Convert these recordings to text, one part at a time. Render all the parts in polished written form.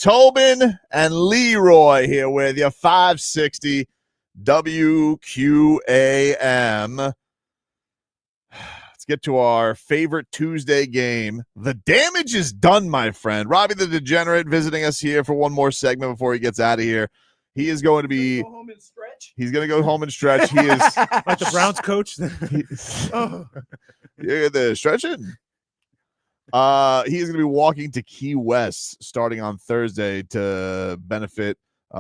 Tobin and Leroy here with you, 560 WQAM. Let's get to our favorite Tuesday game. The damage is done, my friend. Robbie the Degenerate visiting us here for one more segment before he gets out of here. He is going to be. Go home and stretch. He's going to go home and stretch. He is like the Browns coach. You're the stretching. He is going to be walking to Key West starting on Thursday to benefit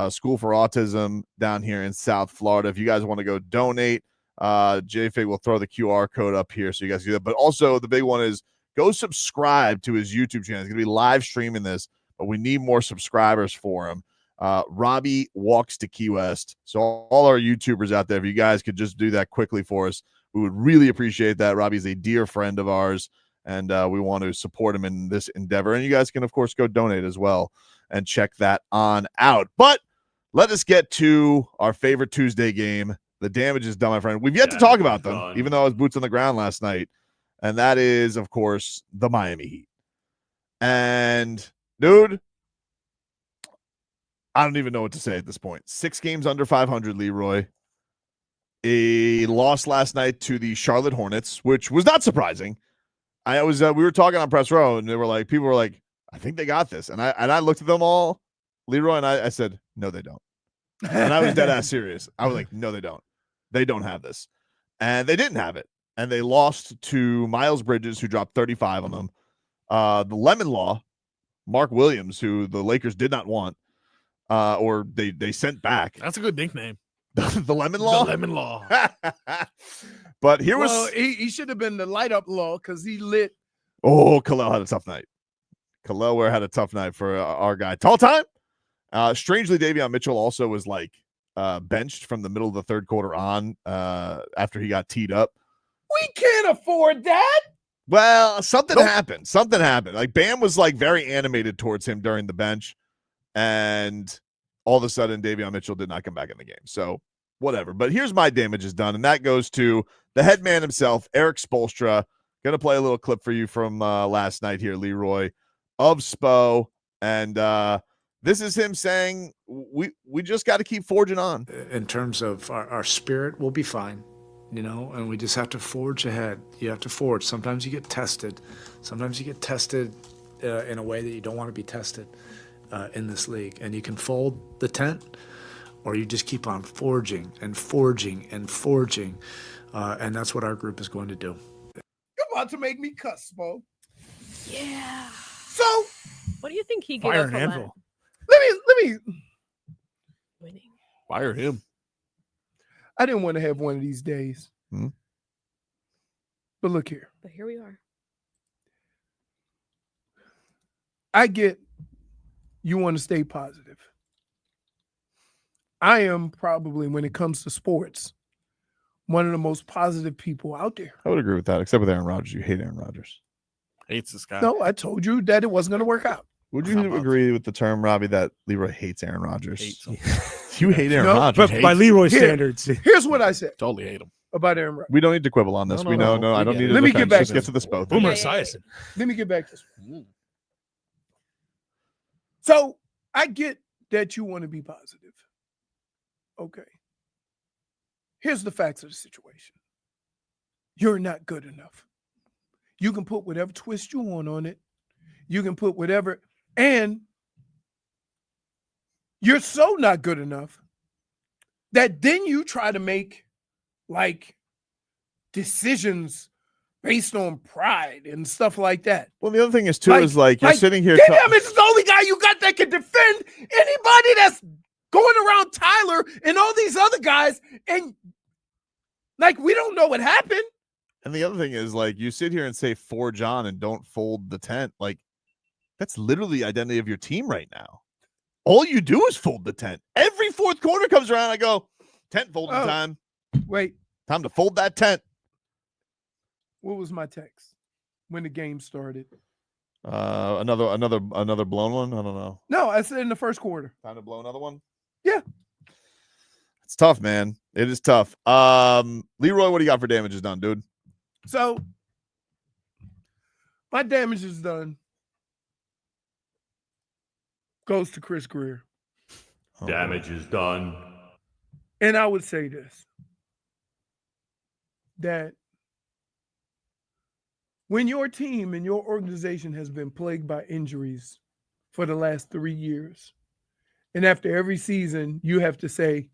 School for Autism down here in South Florida. If you guys want to go donate, JFig will throw the QR code up here so you guys can do that. But also the big one is go subscribe to his YouTube channel. He's going to be live streaming this, but we need more subscribers for him. Robbie walks to Key West. So all our YouTubers out there, if you guys could just do that quickly for us, we would really appreciate that. Robbie's a dear friend of ours, and we want to support him in this endeavor. And you guys can, of course, go donate as well and check that on out. But let us get to our favorite Tuesday game. The damage is done, my friend. We've yet to talk about them, even though I was boots on the ground last night. And that is, of course, the Miami Heat. And, dude, I don't even know what to say at this point. 6 games under 500, Leroy. A loss last night to the Charlotte Hornets, which was not surprising. We were talking on press row, and people were like, I think they got this. And I looked at them all, Leroy, and I said, no, they don't. And I was dead ass serious. I was like, no, they don't. They don't have this. And they didn't have it. And they lost to Miles Bridges, who dropped 35 on them. The Lemon Law, Mark Williams, who the Lakers did not want, or they sent back. That's a good nickname. The Lemon Law? The Lemon Law. But here was... he should have been the Light Up Law because he lit. Oh, Khalil had a tough night. Khalil Ware had a tough night for our guy. Tall time. Strangely, Davion Mitchell also was benched from the middle of the third quarter on after he got teed up. We can't afford that. Well, something happened. Something happened. Like Bam was very animated towards him during the bench, and all of a sudden Davion Mitchell did not come back in the game. So whatever. But here's my damage is done, and that goes to the head man himself, Erik Spoelstra. Going to play a little clip for you from last night here, Leroy, of Spo, and this is him saying we just got to keep forging on. In terms of our spirit, we'll be fine. And we just have to forge ahead. You have to forge. Sometimes you get tested. Sometimes you get tested in a way that you don't want to be tested in this league. And you can fold the tent, or you just keep on forging and forging and forging. And that's what our group is going to do. You're about to make me cuss, Bo. Yeah. So, what do you think he gave Fire up an for anvil. let me. winning? Fire him. I didn't want to have one of these days. But look here. But here we are. I get you want to stay positive. I am probably, when it comes to sports, one of the most positive people out there. I would agree with that, except with Aaron Rodgers. You hate Aaron Rodgers. Hates this guy. No, I told you that it wasn't going to work out. Would you agree with the term, Robbie, that Leroy hates Aaron Rodgers? Hates him. You hate Aaron No, Rodgers. But by Leroy standards, Here's what I said totally hate him. about Aaron Rodgers. We don't need to quibble on this. No, we know. No, I don't need to. Let me get back Just to get to the Spo. Boomer Yeah. Esiason. Let me get back to this. So I get that you want to be positive. Okay. Here's the facts of the situation. You're not good enough. You can put whatever twist you want on it. You can put whatever, and you're so not good enough that then you try to make decisions based on pride and stuff like that. Well, the other thing is too is you're sitting here. Damn, it's the only guy you got that can defend anybody that's going around Tyler and all these other guys, and we don't know what happened. And the other thing is you sit here and say forge on and don't fold the tent. That's literally the identity of your team right now. All you do is fold the tent. Every fourth quarter comes around, I go, tent folding time. Wait, Time to fold that tent. what was my text when the game started? Another blown one. I don't know. No, I said in the first quarter. Time to blow another one. Yeah. It's tough, man. It is tough. Leroy, what do you got for damages done, dude? So my damage is done. goes to Chris Greer. Oh, Damage is done. And I would say this, that when your team and your organization has been plagued by injuries for the last 3 years, and after every season, you have to say,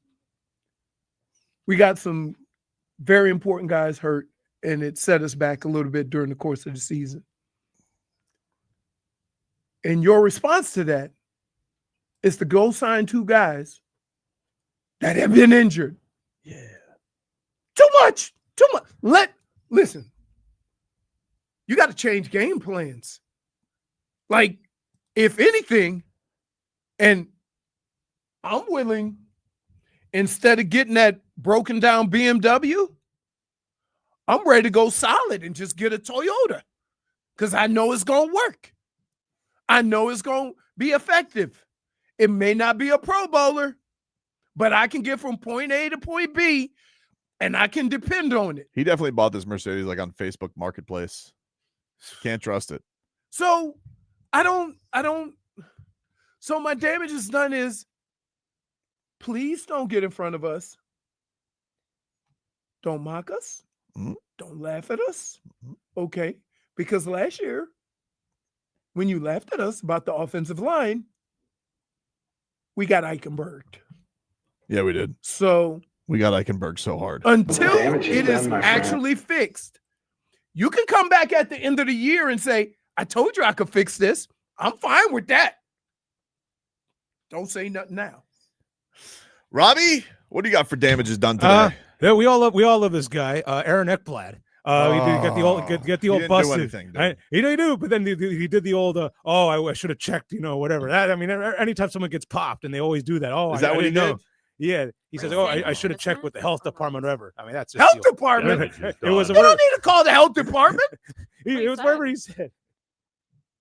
we got some very important guys hurt, and it set us back a little bit during the course of the season. And your response to that is to go sign 2 guys that have been injured. yeah. Too much. Listen, you got to change game plans. Like, if anything, and I'm willing, instead of getting that broken down BMW, I'm ready to go solid and just get a Toyota because I know it's going to work. I know it's going to be effective. It may not be a Pro Bowler, but I can get from point A to point B, and I can depend on it. He definitely bought this Mercedes like on Facebook Marketplace. Can't trust it. So so my damage is done is, please don't get in front of us. Don't mock us. Mhm. Don't laugh at us. Mhm. Okay? Because last year, when you laughed at us about the offensive line, we got Eichenberged. Yeah, we did. So We got Eichenberg so hard. until Damage is it is done, my friend. actually fixed, you can come back at the end of the year and say, I told you I could fix this. I'm fine with that. Don't say nothing now. Robbie, what do you got for damages done today? Yeah, we all love this guy, Aaron Ekblad. We did get the old He get the didn't old do busted. anything, dude. Right? He do, but then he did the old I should have checked, whatever. That, I mean, anytime someone gets popped, and they always do that. Oh, Is that I what he didn't know. did? Yeah, he says, I should have checked with the health department, or whatever. I mean, that's just Health the- department. Damage is It was a done. You word. don't need to call the health department. It was whatever he said.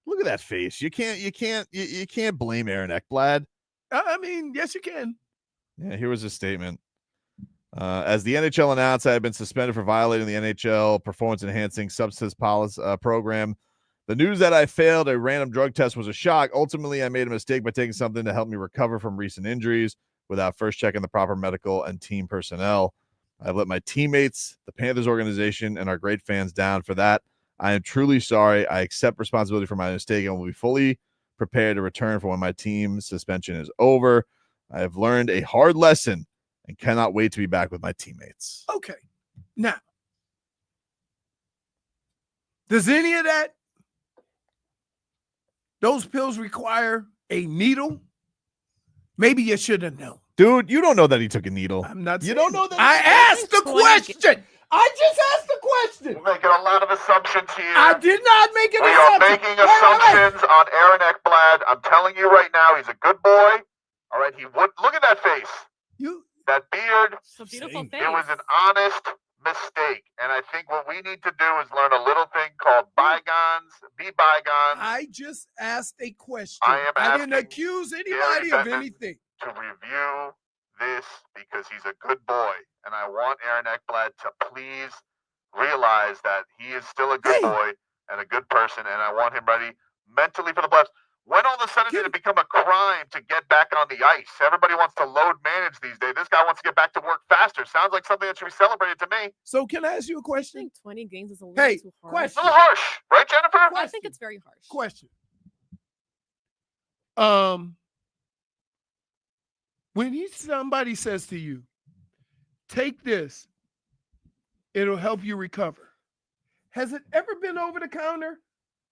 Look at that face. You can't blame Aaron Ekblad. I mean, yes, you can. Yeah, here was his statement. As the NHL announced, I have been suspended for violating the NHL performance-enhancing substance policy program. The news that I failed a random drug test was a shock. Ultimately, I made a mistake by taking something to help me recover from recent injuries without first checking the proper medical and team personnel. I've let my teammates, the Panthers organization, and our great fans down for that. I am truly sorry. I accept responsibility for my mistake and will be fully prepared to return for when my team suspension is over. I have learned a hard lesson and cannot wait to be back with my teammates. Okay. Now, does any of those pills require a needle? Maybe you should have known. Dude, you don't know that he took a needle. I'm not. You saying don't know that. I asked the 20 question. I just asked the question. We're making a lot of assumptions here. I did not make an We are assumption. making Wait, wait, wait. assumptions on Aaron Ekblad. I'm telling you right now, he's a good boy. All right, he would look at that face, that beard. It's a beautiful Same. face. It was an honest mistake, and I think what we need to do is learn a little thing called bygones, be bygones, I just asked a question. I am didn't asking accuse anybody of Bettman anything. to review this because he's a good boy, and I want Aaron Ekblad to please realize that he is still a good Hey. boy and a good person, and I want him ready mentally for the playoffs. When all of a sudden did it become a crime to get back on the ice? Everybody wants to load manage these days. This guy wants to get back to work faster. Sounds like something that should be celebrated to me. So can I ask you a I question? think 20 games is a little Hey, too harsh. A question. little harsh, right, Jennifer? I think it's very harsh. Question. When somebody says to you, take this, it'll help you recover. Has it ever been over the counter?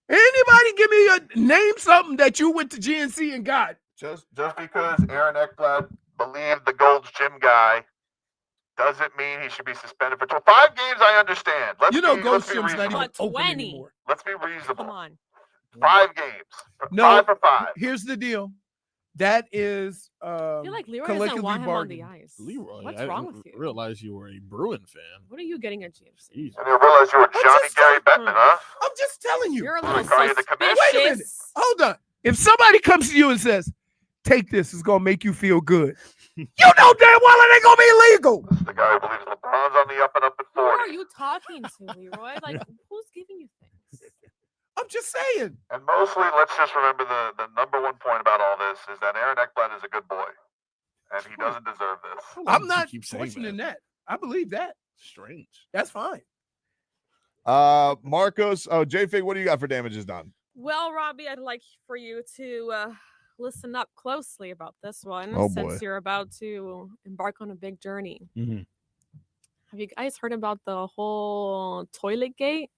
Anybody give me name something that you went to GNC and got? Just because Aaron Ekblad believed the Gold's Gym guy doesn't mean he should be suspended for 5 games. I understand. Let's Gold's be Gym's not even reasonable. But open 20. anymore. Let's be reasonable. Come on. 5 games. No. 5 for 5. Here's the deal. That is I feel like Leroy doesn't collectively want him on the bargained. ice. Leroy, What's I wrong didn't with you? realize you were a Bruin fan. What are you getting at GMC? Jeez. I didn't realize you were Johnny just Gary telling- Bettman, huh? I'm just telling you. You're a I'm gonna little call you the commissioner. Wait a minute. suspicious. Hold on. If somebody comes to you and says, take this, it's going to make you feel good. You know damn well it ain't going to be illegal. This is the guy who believes LeBron's on the up and up at Who 40. are you talking to, Leroy? Like, who's giving you things? I'm just saying. And mostly, let's just remember the number one point about all this is that Aaron Ekblad is a good boy, and he doesn't deserve this. I'm not questioning that. I believe that. Strange. That's fine. Marcos. Oh, J-Fig, what do you got for damages done? Well, Robbie, I'd like for you to listen up closely about this one, Oh, since boy. you're about to embark on a big journey. Mhm. Have you guys heard about the whole toilet gate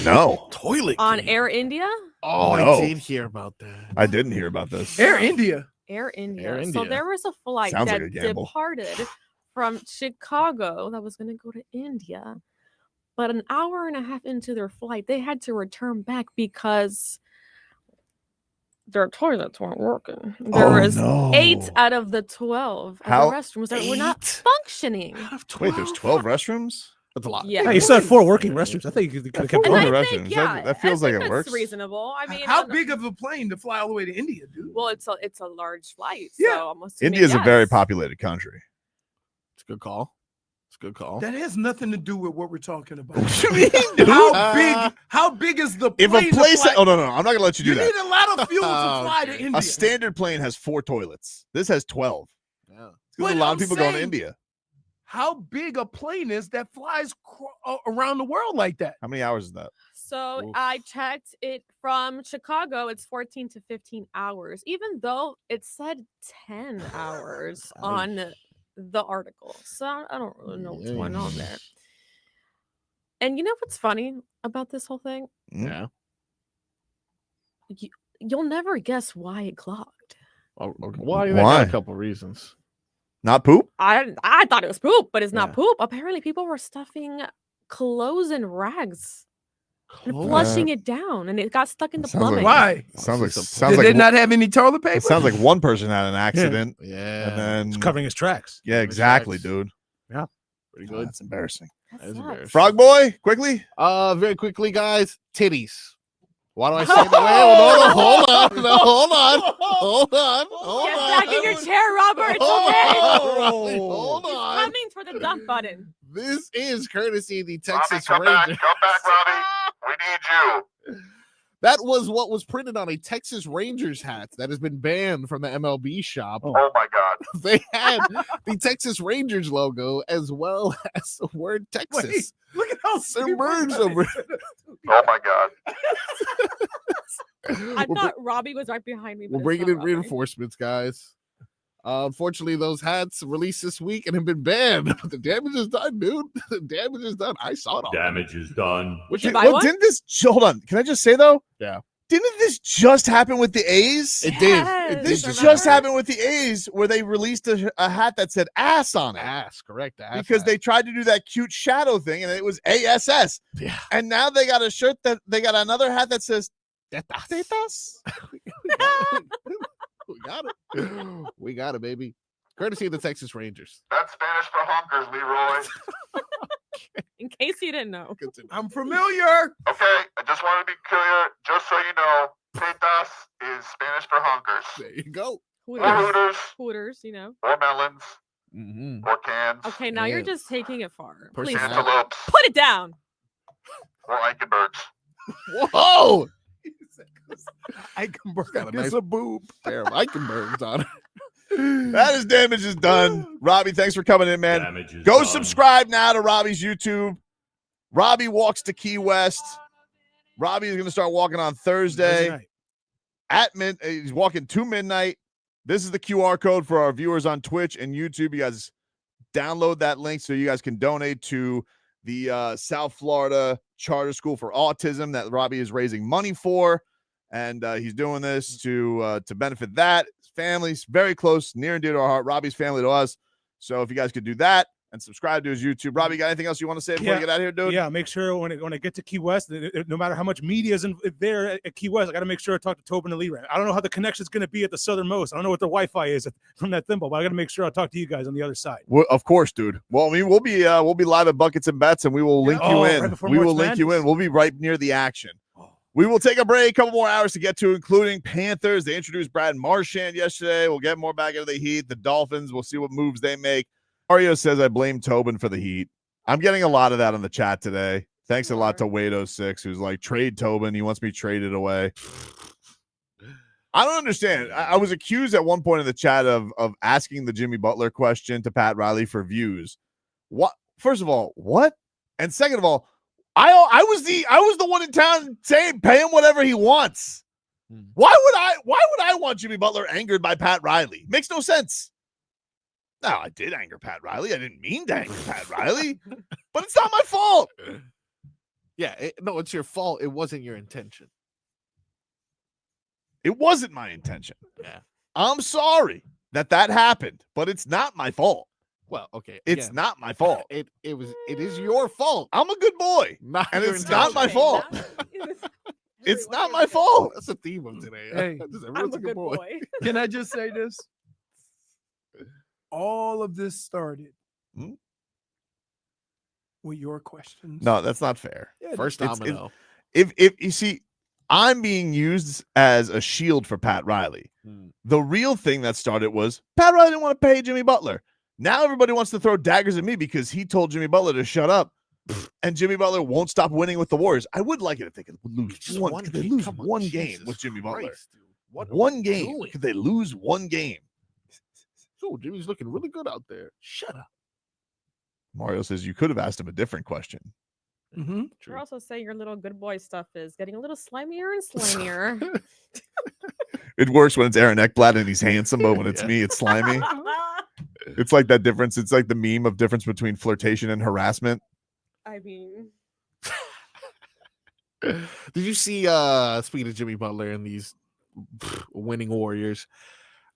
No, Toilet on game. Air India? Oh, No. I did hear about that. I didn't hear about this. Air India. Air India. Air So India. there was a flight Sounds that like a gamble. departed from Chicago that was going to go to India. But an hour and a half into their flight, they had to return back because their toilets weren't working. There was 8 out of the 12 of How- the restrooms that were not 8? functioning. Out of Wait, there's 12 restrooms? That's a lot. Yeah. Hey, you said 4 working restrooms. I think you could have kept And One going. of I the think, restrooms. yeah, That feels I like think it that's works. reasonable. I mean, How on- big of a plane to fly all the way to India, dude? Well, it's a large flight. Yeah. So I'm assuming India's a very yes. populated country. It's a good call. It's a good call. That has nothing to do with what we're talking about. What you mean, dude? How big is the If plane? a to place, fly? oh no, I'm not gonna let you do You that. need a lot of fuel to Oh, fly to okay. India. A standard plane has 4 toilets. This has 12. Yeah. There's But a lot I'm of people going to saying- India. How big a plane is that flies around the world like that? How many hours is that? So Oof. I checked it from Chicago. It's 14 to 15 hours, even though it said 10 hours on the article. So I don't really know what's going on there. And you know what's funny about this whole thing? Yeah. You'll never guess why it clogged. Oh, okay. Well, I got Why? a couple reasons. Not poop? I thought it was poop, but it's not Yeah. poop. Apparently, people were stuffing clothes and rags and Clothes? flushing it down, and it got stuck in the Sounds like- plumbing. Why? Sounds like Some- sounds Did like they not have any toilet paper? it sounds like one person had an accident, Yeah. and then It's covering his tracks. yeah, exactly, Tracks. dude. Pretty Oh, good. that's embarrassing. That That is sucks. embarrassing. Frog boy, quickly. Very quickly, guys. Titties. Why do I say that? Wait, hold on. No, hold on. Hold on. Hold Get on. back in your chair, Robert. It's Hold okay. on, Robbie, hold He's on. coming for the dump button. This is courtesy of the Robbie, Texas come back. Rangers. Come back, Robbie. We need you. That was what was printed on a Texas Rangers hat that has been banned from the MLB shop. Oh my God. They had the Texas Rangers logo as well as the word Texas. Wait, look at how Submerged over. Oh my God. I We're thought Robbie was right behind me. We're but it's bringing not in Robbie. reinforcements, guys. Unfortunately, those hats released this week and have been banned. But the damage is done, dude. The damage is done. I saw it all. Damage is done. Would you buy one? Didn't this hold on? Can I just say though? Yeah. Didn't this just happen with the A's? It did. Yes, It This did remember? just happened with the A's where they released a hat that said ass on it. Ass, correct. Ass Because hat. they tried to do that cute shadow thing and it was ASS. Yeah. And now they got a shirt that they got another hat that says Tetas. Tetas. We got it. We got it, baby. Courtesy of the Texas Rangers. That's Spanish for honkers, Leroy. In case you didn't know. Continue. I'm familiar. Okay, I just want to be clear, just so you know, tetas is Spanish for honkers. There you go. Or Hooters. hooters, Hooters, you know. or melons, Mm-hmm. or cans, Okay, now you're Yeah. just taking it far. Please Personality. stop. cantaloupes, Put it down. or Eichenbergs. Whoa! Eichenberg Got a is nice- a boob. Pair of Eichenbergs on it. That is damage is done. Robbie, thanks for coming in, man. Damage is Go done. subscribe now to Robbie's YouTube. Robbie walks to Key West. Robbie is going to start walking on Thursday Night. at he's walking to midnight. This is the QR code for our viewers on Twitch and YouTube. You guys download that link so you guys can donate to the South Florida Charter School for Autism that Robbie is raising money for. And he's doing this to benefit that. His family's very close, near and dear to our heart. Robbie's family to us. So if you guys could do that and subscribe to his YouTube. Robbie, got anything else you want to say before Yeah. you get out of here, dude? Yeah, make sure when I get to Key West, no matter how much media is there at Key West, I got to make sure I talk to Tobin and Leroy. I don't know how the connection is going to be at the southernmost. I don't know what the Wi-Fi is from that thimble, but I got to make sure I talk to you guys on the other side. Well, of course, dude. Well, I mean, we'll be live at Buckets and Bets, and we will link you Oh, in. right before We March will link you Madness. in. We'll be right near the action. Oh. We will take a break, a couple more hours to get to, including Panthers. They introduced Brad Marchand yesterday. We'll get more back into the Heat. The Dolphins, we'll see what moves they make. Mario says I blame Tobin for the Heat. I'm getting a lot of that in the chat today. Thanks a lot to Wade06, who's like, trade Tobin. He wants me traded away. I don't understand. I was accused at one point in the chat of asking the Jimmy Butler question to Pat Riley for views. What? First of all, what? And second of all, I was the one in town saying pay him whatever he wants. Why would I want Jimmy Butler angered by Pat Riley? Makes no sense. Now, I did anger Pat Riley. I didn't mean to anger Pat Riley, but it's not my fault. Yeah, no, it's your fault. It wasn't your intention. It wasn't my intention. Yeah. I'm sorry that happened, but it's not my fault. Well, okay. It's not my fault. It is your fault. I'm a good boy. And it's not my fault. It's not my fault. That's the theme of today. Hey, I'm a good boy. Can I just say this? All of this started with your questions. No, that's not fair. Yeah, First domino. If you see, I'm being used as a shield for Pat Riley. The real thing that started was Pat Riley didn't want to pay Jimmy Butler. Now everybody wants to throw daggers at me because he told Jimmy Butler to shut up, and Jimmy Butler won't stop winning with the Warriors. I would like it if they could lose one game with Jimmy Butler. One game. Could they lose one game? So Jimmy's looking really good out there. Shut up. Mario says you could have asked him a different question. You're also saying your little good boy stuff is getting a little slimier and slimier. It works when it's Aaron Ekblad and he's handsome, but when it's me, it's slimy. It's like that difference. It's like the meme of difference between flirtation and harassment. I mean, Did you see, speaking of Jimmy Butler and these winning Warriors,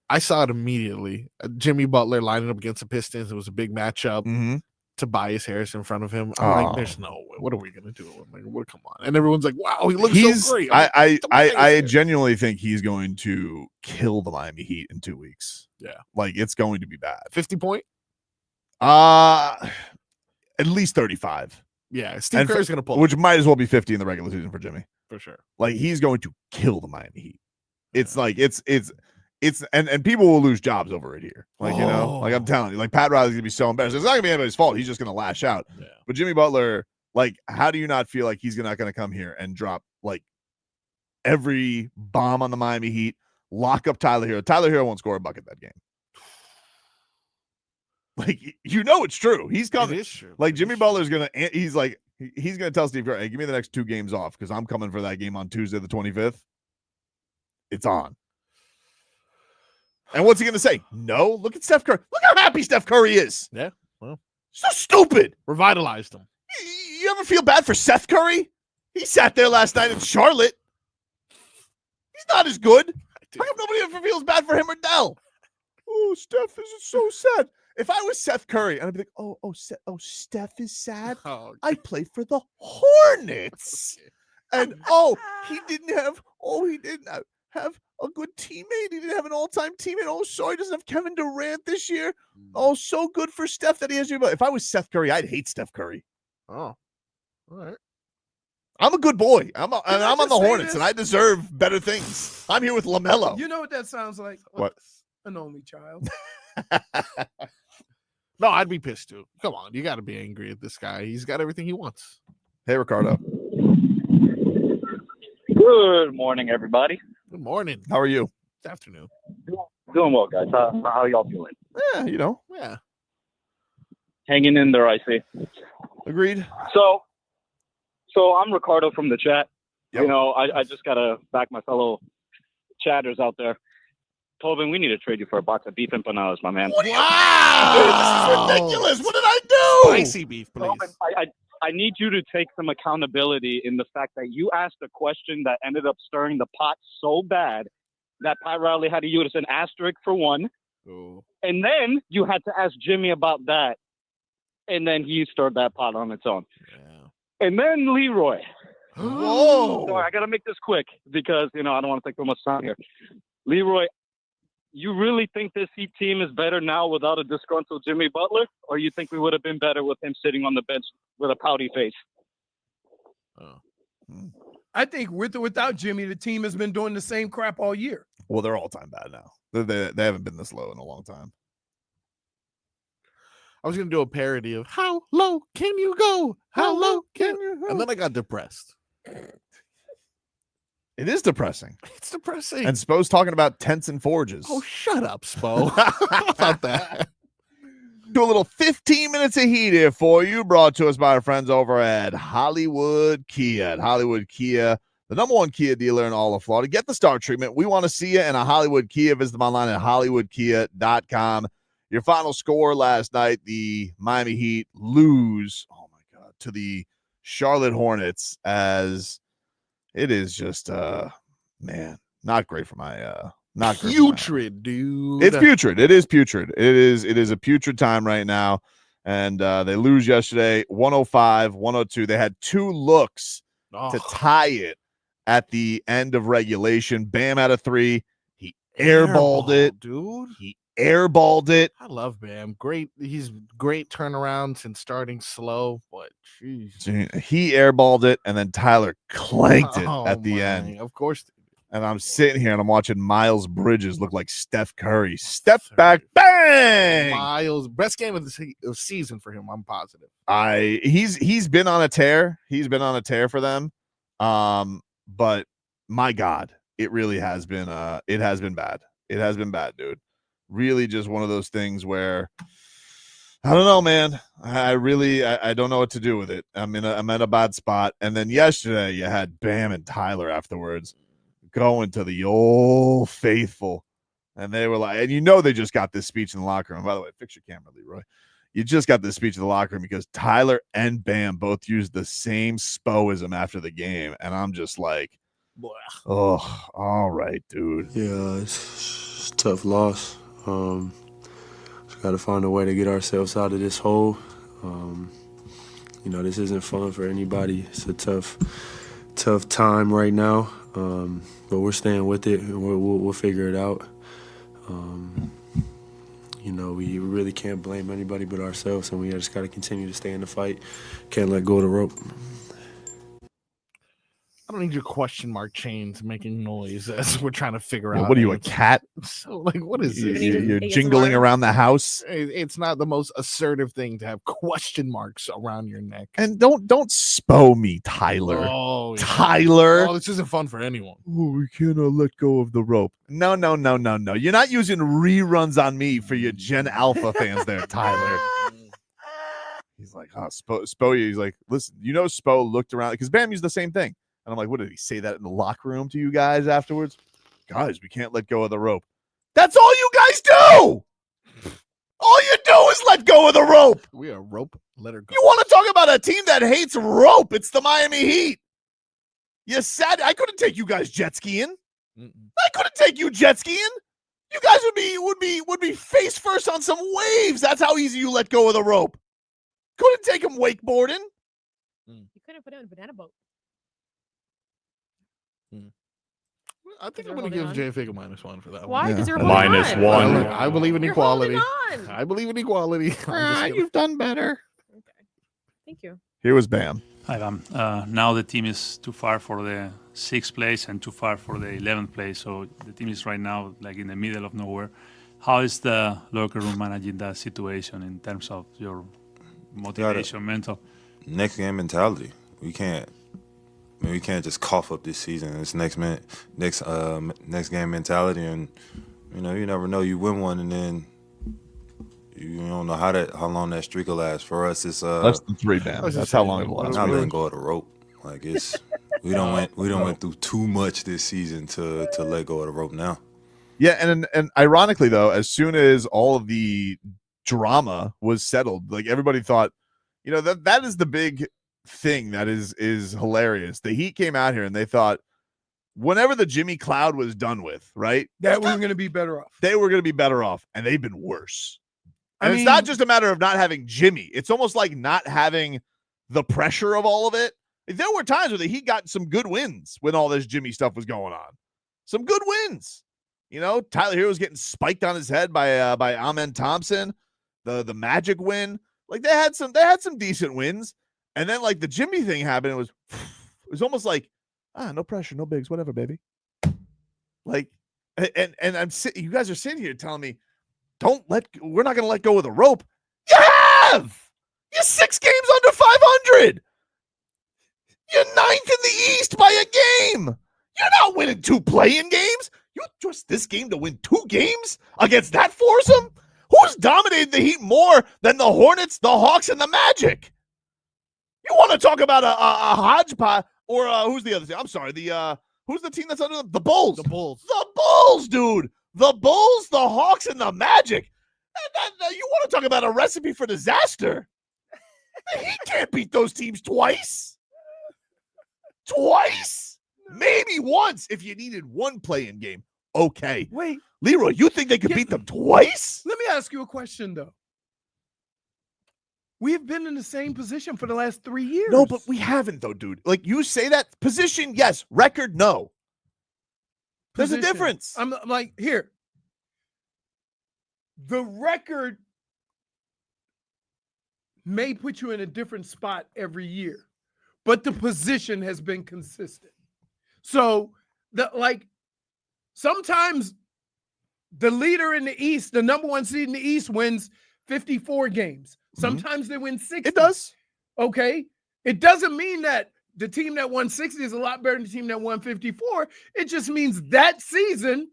I saw it immediately. Jimmy Butler lining up against the Pistons. It was a big matchup. Tobias Harris in front of him. I'm like, there's no way. What are we gonna do? I'm like, well, come on. And everyone's like, wow, he looks so great. I genuinely think he's going to kill the Miami Heat in 2 weeks. Yeah, like it's going to be bad. 50 point. At least 35. Yeah, Steve Kerr's gonna pull, which might as well be 50 in the regular season for Jimmy. For sure. Like he's going to kill the Miami Heat. It's like it's and people will lose jobs over it here. Like, you know, like I'm telling you, like Pat Riley's gonna be so embarrassed. It's not gonna be anybody's fault. He's just gonna lash out. Yeah. But Jimmy Butler, like, how do you not feel like he's not gonna come here and drop like every bomb on the Miami Heat, lock up Tyler Herro? Tyler Herro won't score a bucket that game. Like, you know, it's true. He's coming. It is true. Like Jimmy Butler's gonna. He's gonna tell Steve Kerr, "Hey, give me the next 2 games off because I'm coming for that game on Tuesday the 25th. It's on." And what's he going to say? No. Look at Steph Curry. Look how happy Steph Curry is. Yeah. Well, so stupid. Revitalized him. You ever feel bad for Seth Curry? He sat there last night in Charlotte. He's not as good. How come nobody ever feels bad for him or Dell? Oh, Steph, this is so sad. If I was Seth Curry, I'd be like, Steph is sad. I play for the Hornets. And he didn't have a good teammate. He didn't have an all-time teammate. Oh, sorry, he doesn't have Kevin Durant this year. Oh, so good for Steph that he has you. But if I was Seth Curry, I'd hate Steph Curry. Oh, all right. I'm a good boy. I'm on the Hornets, and I deserve better things. I'm here with LaMelo. You know what that sounds like? What? An only child. No, I'd be pissed too. Come on, you got to be angry at this guy. He's got everything he wants. Hey, Ricardo. Good morning, everybody. Good morning. How are you? Good afternoon. Doing well, guys. How y'all doing? Yeah, you know. Yeah. Hanging in there, I see. Agreed. So I'm Ricardo from the chat. Yep. You know, I just got to back my fellow chatters out there. Tobin, we need to trade you for a box of beef empanadas, my man. Wow! This is ridiculous. What did I do? Spicy beef, please. Tobin, I need you to take some accountability in the fact that you asked a question that ended up stirring the pot so bad that Pat Riley had to use an asterisk for one. Oh. And then you had to ask Jimmy about that. And then he stirred that pot on its own. Yeah. And then Leroy. Whoa. Sorry, I got to make this quick because, you know, I don't want to take too much time here. Leroy, you really think this Heat team is better now without a disgruntled Jimmy Butler? Or you think we would have been better with him sitting on the bench with a pouty face? I think with or without Jimmy, the team has been doing the same crap all year. Well, they're all-time bad now. They haven't been this low in a long time. I was gonna do a parody of "How low can you go? How low can you?" And then I got depressed. It is depressing. It's depressing. And Spo's talking about tents and forges. Oh, shut up, Spo. How about that? Do a little 15 minutes of heat here for you, brought to us by our friends over at Hollywood Kia. At Hollywood Kia, the #1 Kia dealer in all of Florida. Get the star treatment. We want to see you in a Hollywood Kia. Visit them online at hollywoodkia.com. Your final score last night, the Miami Heat lose, oh my God, to the Charlotte Hornets, as it is just, man, not great for my, not great. Putrid, dude. It's putrid. It is putrid. It is a putrid time right now. And they lose yesterday, 105-102. They had 2 looks to tie it at the end of regulation. Bam out of 3. He airballed it, dude. He airballed it. I love Bam. Great. He's great turnaround since starting slow, but jeez. He airballed it, and then Tyler clanked it at the end. Of course. And I'm sitting here and I'm watching Miles Bridges look like Steph Curry. Step back, bang! Miles, best game of the season for him. I'm positive. He's been on a tear. He's been on a tear for them. But my God, it really has been. It has been bad. It has been bad, dude. Really, just one of those things where I don't know, man. I don't know what to do with it. I'm in a bad spot. And then yesterday you had Bam and Tyler afterwards going to the old faithful, and they were like, and they just got this speech in the locker room. By the way, fix your camera, Leroy. You just got this speech in the locker room because Tyler and Bam both used the same spoism after the game, and I'm just like, oh, all right, dude. Yeah, it's a tough loss. Just got to find a way to get ourselves out of this hole. This isn't fun for anybody. It's a tough time right now. But we're staying with it, and we'll figure it out. We really can't blame anybody but ourselves, and we just got to continue to stay in the fight. Can't let go of the rope. I don't need your question mark chains making noise as we're trying to figure out. What are you, a cat? So, what is this? You're jingling around the house. It's not the most assertive thing to have question marks around your neck. And don't Spo me, Tyler. Oh, yeah. Tyler. Oh, this isn't fun for anyone. Oh, we cannot let go of the rope. No. You're not using reruns on me for your Gen Alpha fans there, Tyler. He's like, Spo. He's like, listen, Spo looked around because Bam used the same thing. And I'm like, what did he say that in the locker room to you guys afterwards? Guys, we can't let go of the rope. That's all you guys do. All you do is let go of the rope. We are rope. Let her go. You want to talk about a team that hates rope? It's the Miami Heat. You said I couldn't take you guys jet skiing. I couldn't take you jet skiing. You guys would be face first on some waves. That's how easy you let go of the rope. Couldn't take him wakeboarding. You couldn't put him in a banana boat. I think I'm going to give Jay Fig a -1 for that one. Why? Because you're -1. I believe in You're equality. holding on. I believe in equality. You've done better. Okay. Thank you. Here was Bam. Hi, Bam. Now the team is too far for the 6th place and too far for the 11th place. So the team is right now like in the middle of nowhere. How is the locker room managing that situation in terms of your motivation, mental? Next game mentality. We can't just cough up this season. It's next game mentality, and you never know. You win one, and then you don't know how long that streak will last. For us, it's less than 3, Bam. That's how long it will last. Not letting go of the rope. Like we don't went through too much this season to let go of the rope now. Yeah, and ironically though, as soon as all of the drama was settled, like everybody thought, that is the big thing that is hilarious. The Heat came out here and they thought whenever the Jimmy cloud was done with, right, that we were going to be better off. They were going to be better off, and they've been worse. And it's not just a matter of not having Jimmy. It's almost like not having the pressure of all of it. There were times where the Heat got some good wins when all this Jimmy stuff was going on. Some good wins. Tyler Herro was getting spiked on his head by Amen Thompson. The Magic win. Like they had some decent wins. And then like the Jimmy thing happened. It was almost like, no pressure, no bigs, whatever, baby. Like, and you guys are sitting here telling me, we're not going to let go of the rope. You have? You're 6 games under 500. You're 9th in the East by a game. You're not winning 2 play-in games. You trust this game to win 2 games against that foursome? Who's dominated the Heat more than the Hornets, the Hawks, and the Magic? You want to talk about a hodgepodge, or who's the other team? I'm sorry, who's the team that's under them? The Bulls. The Bulls. The Bulls, dude. The Bulls, the Hawks, and the Magic. You want to talk about a recipe for disaster? The Heat can't beat those teams twice. Twice? Maybe once if you needed 1 play-in game. Okay. Wait. Leroy, you think they could beat them twice? Let me ask you a question, though. We've been in the same position for the last 3 years. No, but we haven't, though, dude. Like, you say that. Position, yes. Record, no. There's a difference. I'm like, here. The record may put you in a different spot every year, but the position has been consistent. So, sometimes the leader in the East, the number 1 seed in the East, wins 54 games. Sometimes they win 60. It does. Okay. It doesn't mean that the team that won 60 is a lot better than the team that won 54. It just means that season,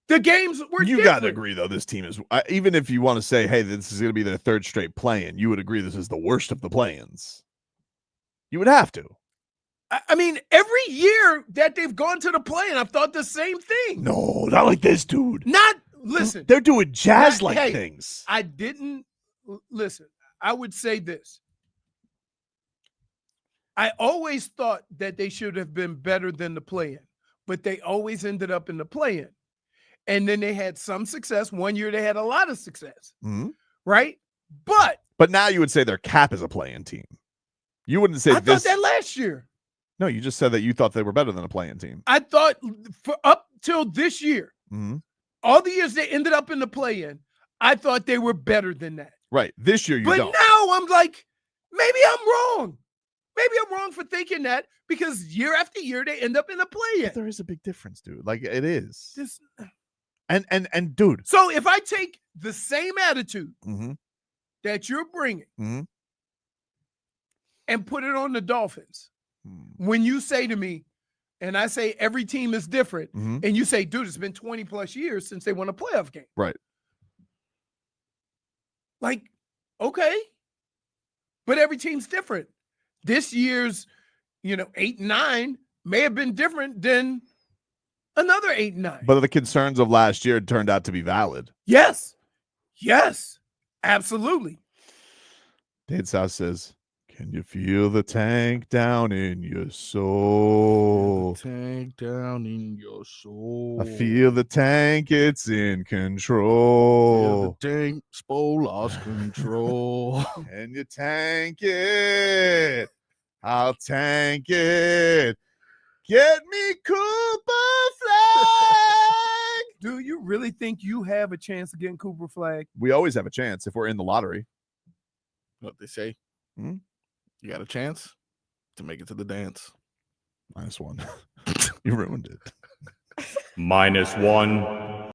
the games were You different. got to agree, though, this team is, even if you want to say, hey, this is going to be their 3rd straight play-in, you would agree this is the worst of the play-ins. You would have to. I mean, every year that they've gone to the play-in, I've thought the same thing. No, not like this, dude. Listen. They're doing jazz-like things. I didn't listen. I would say this. I always thought that they should have been better than the play-in, but they always ended up in the play-in. And then they had some success. One year they had a lot of success, right? But now you would say their cap is a play-in team. You wouldn't say I this. thought that last year. No, you just said that you thought they were better than a play-in team. I thought for up till this year, all the years they ended up in the play-in, I thought they were better than that. Right. This year you But don't. now I'm like, maybe I'm wrong. Maybe I'm wrong for thinking that because year after year they end up in the play-in. But there is a big difference, dude. Like it is. And dude. So if I take the same attitude that you're bringing and put it on the Dolphins, when you say to me, and I say every team is different, and you say, dude, it's been 20 plus years since they won a playoff game. Right. Like, okay. But every team's different. This year's, 8 and 9 may have been different than another 8 and 9. But the concerns of last year turned out to be valid. Yes. Yes. Absolutely. Dade South says, can you feel the tank down in your soul? Tank down in your soul. I feel the tank, it's in control. Feel the tank, Spo lost control. Can you tank it? I'll tank it. Get me Cooper Flag. Do you really think you have a chance of getting Cooper Flag? We always have a chance if we're in the lottery. What they say? You got a chance to make it to the dance. -1. You ruined it. -1.